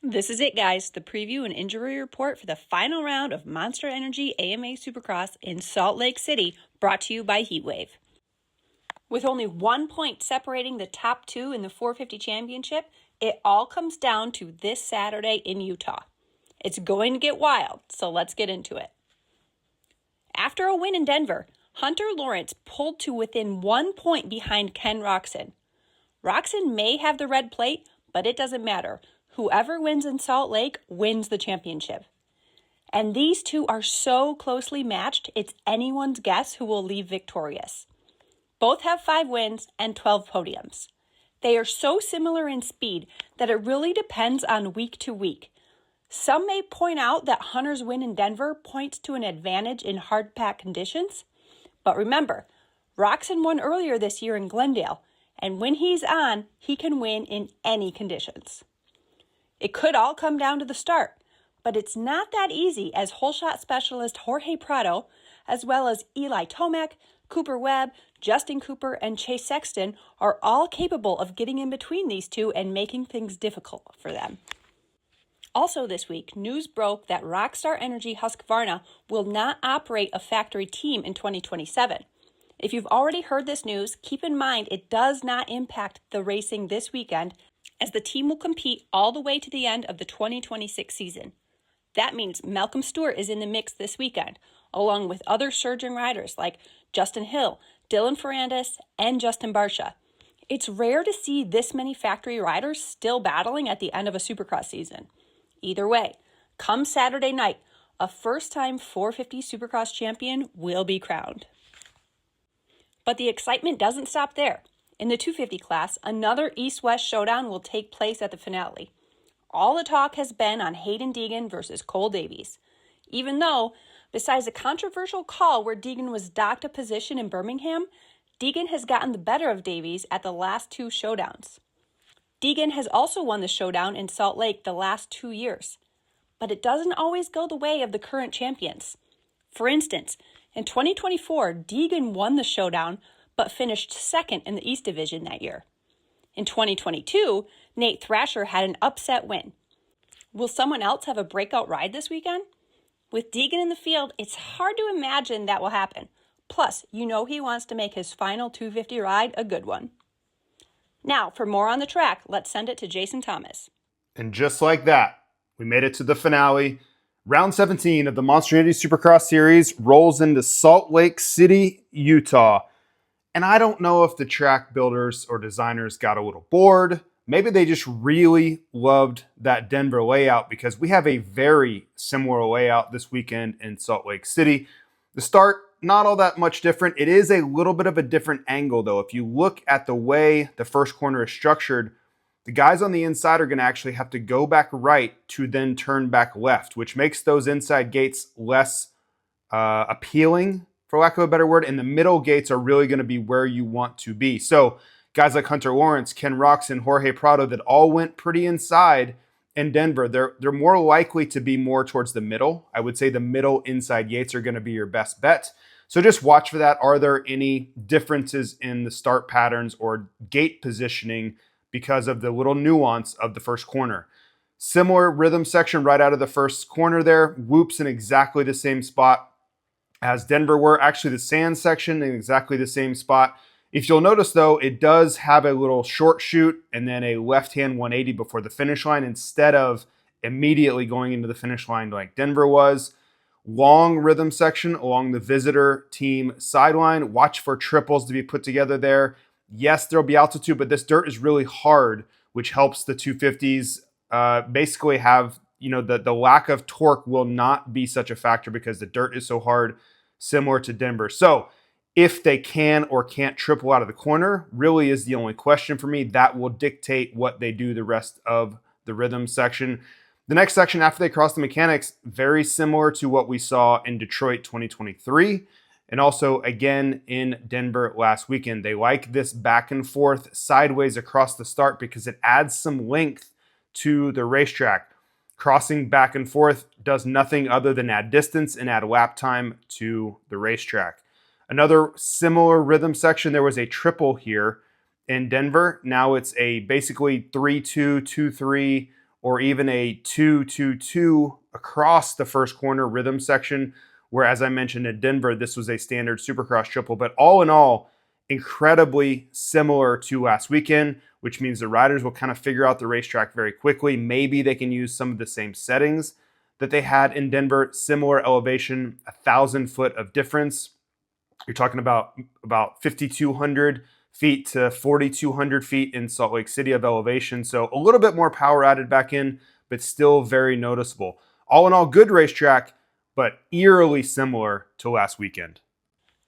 This is it, guys, the preview and injury report for the final round of Monster Energy AMA Supercross in Salt Lake City, brought to you by Heatwave. With only 1 point separating the top two in the 450 championship, it all comes down to this Saturday in Utah. It's going to get wild, so let's get into it. After a win in Denver, Hunter Lawrence pulled to within 1 point behind Ken Roczen. Roczen may have the red plate, but it doesn't matter. Whoever wins in Salt Lake wins the championship. And these two are so closely matched, it's anyone's guess who will leave victorious. Both have 5 wins and 12 podiums. They are so similar in speed that it really depends on week to week. Some may point out that Hunter's win in Denver points to an advantage in hard-pack conditions. But remember, Roczen won earlier this year in Glendale, and when he's on, he can win in any conditions. It could all come down to the start, but it's not that easy, as hole shot specialist Jorge Prado, as well as Eli Tomac, Cooper Webb, Justin Cooper, and Chase Sexton are all capable of getting in between these two and making things difficult for them. Also this week, news broke that Rockstar Energy Husqvarna will not operate a factory team in 2027. If you've already heard this news, keep in mind it does not impact the racing this weekend, as the team will compete all the way to the end of the 2026 season. That means Malcolm Stewart is in the mix this weekend, along with other surging riders like Justin Hill, Dylan Ferrandis, and Justin Barcia. It's rare to see this many factory riders still battling at the end of a Supercross season. Either way, come Saturday night, a first-time 450 Supercross champion will be crowned. But the excitement doesn't stop there. In the 250 class, another East-West showdown will take place at the finale. All the talk has been on Hayden Deegan versus Cole Davies, even though, besides a controversial call where Deegan was docked a position in Birmingham, Deegan has gotten the better of Davies at the last 2 showdowns. Deegan has also won the showdown in Salt Lake the last 2 years, but it doesn't always go the way of the current champions. For instance, in 2024, Deegan won the showdown, but finished second in the East Division that year. In 2022, Nate Thrasher had an upset win. Will someone else have a breakout ride this weekend? With Deegan in the field, it's hard to imagine that will happen. Plus, you know he wants to make his final 250 ride a good one. Now, for more on the track, let's send it to Jason Thomas. And just like that, we made it to the finale. Round 17 of the Monster Energy Supercross Series rolls into Salt Lake City, Utah. And I don't know if the track builders or designers got a little bored. Maybe they just really loved that Denver layout, because we have a very similar layout this weekend in Salt Lake City. The start, not all that much different. It is a little bit of a different angle, though. If you look at the way the first corner is structured, the guys on the inside are going to actually have to go back right to then turn back left, which makes those inside gates less appealing, for lack of a better word, and the middle gates are really going to be where you want to be. So guys like Hunter Lawrence, Ken Roczen, Jorge Prado that all went pretty inside in Denver, they're more likely to be more towards the middle. I would say the middle inside gates are going to be your best bet. So just watch for that. Are there any differences in the start patterns or gate positioning because of the little nuance of the first corner? Similar rhythm section right out of the first corner there. Whoops in exactly the same spot as Denver were. Actually, the sand section in exactly the same spot. If you'll notice, though, it does have a little short chute and then a left-hand 180 before the finish line instead of immediately going into the finish line like Denver was. Long rhythm section along the visitor team sideline. Watch for triples to be put together there. Yes, there'll be altitude, but this dirt is really hard, which helps the 250s basically have, the lack of torque will not be such a factor because the dirt is so hard, similar to Denver. So if they can or can't triple out of the corner really is the only question for me. That will dictate what they do the rest of the rhythm section. The next section after they cross the mechanics, very similar to what we saw in Detroit 2023 and also again in Denver last weekend. They like this back and forth sideways across the start because it adds some length to the racetrack. Crossing back and forth does nothing other than add distance and add lap time to the racetrack. Another similar rhythm section, there was a triple here in Denver. Now it's a basically 3-2, 2-3 or even a 2-2-2 across the first corner rhythm section, where, as I mentioned in Denver, this was a standard Supercross triple. But all in all, incredibly similar to last weekend, which means the riders will kind of figure out the racetrack very quickly. Maybe they can use some of the same settings that they had in Denver, similar elevation, 1,000 foot of difference. You're talking about 5,200 feet to 4,200 feet in Salt Lake City of elevation. So a little bit more power added back in, but still very noticeable. All in all, good racetrack, but eerily similar to last weekend.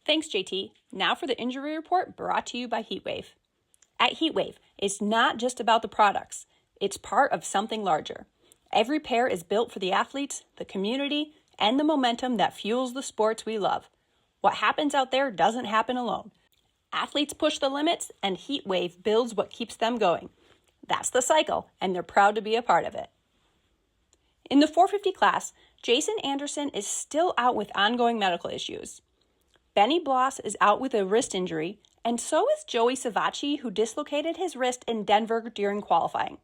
Thanks, JT. Now for the injury report brought to you by Heatwave. At Heatwave, it's not just about the products. It's part of something larger. Every pair is built for the athletes, the community, and the momentum that fuels the sports we love. What happens out there doesn't happen alone. Athletes push the limits, and Heatwave builds what keeps them going. That's the cycle, and they're proud to be a part of it. In the 450 class, Jason Anderson is still out with ongoing medical issues. Benny Bloss is out with a wrist injury, and so is Joey Savacci, who dislocated his wrist in Denver during qualifying.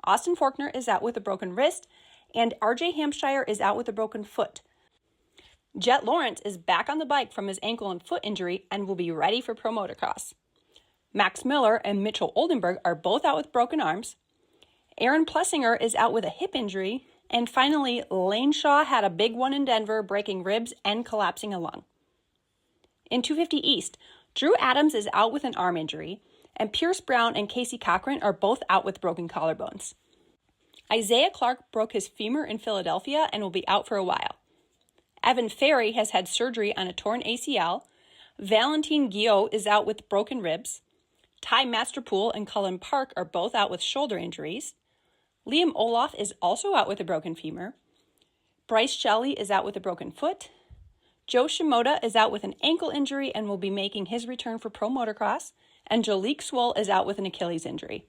Austin Faulkner is out with a broken wrist, and RJ Hampshire is out with a broken foot. Jet Lawrence is back on the bike from his ankle and foot injury and will be ready for Pro Motocross. Max Miller and Mitchell Oldenburg are both out with broken arms. Aaron Plessinger is out with a hip injury. And finally, Lane Shaw had a big one in Denver, breaking ribs and collapsing a lung. In 250 East, Drew Adams is out with an arm injury, and Pierce Brown and Casey Cochran are both out with broken collarbones. Isaiah Clark broke his femur in Philadelphia and will be out for a while. Evan Ferry has had surgery on a torn ACL. Valentin Guillot is out with broken ribs. Ty Masterpool and Cullen Park are both out with shoulder injuries. Liam Olaf is also out with a broken femur. Bryce Shelley is out with a broken foot. Joe Shimoda is out with an ankle injury and will be making his return for Pro Motocross. And Jalik Swoll is out with an Achilles injury.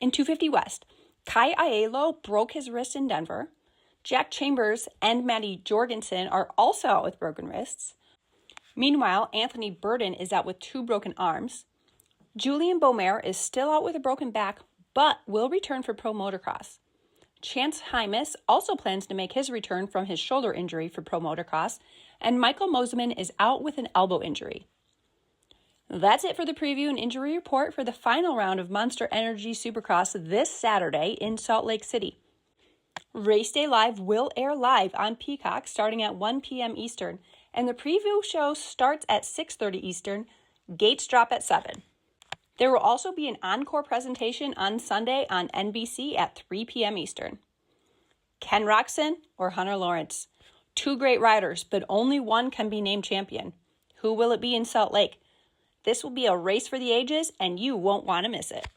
In 250 West, Kai Aiello broke his wrist in Denver. Jack Chambers and Matty Jorgensen are also out with broken wrists. Meanwhile, Anthony Burden is out with 2 broken arms. Julian Beaumer is still out with a broken back, but will return for Pro Motocross. Chance Hymas also plans to make his return from his shoulder injury for Pro Motocross, and Michael Moseman is out with an elbow injury. That's it for the preview and injury report for the final round of Monster Energy Supercross this Saturday in Salt Lake City. Race Day Live will air live on Peacock starting at 1 p.m. Eastern, and the preview show starts at 6:30 Eastern. Gates drop at 7. There will also be an encore presentation on Sunday on NBC at 3 p.m. Eastern. Ken Roczen or Hunter Lawrence? 2 great riders, but only one can be named champion. Who will it be in Salt Lake? This will be a race for the ages, and you won't want to miss it.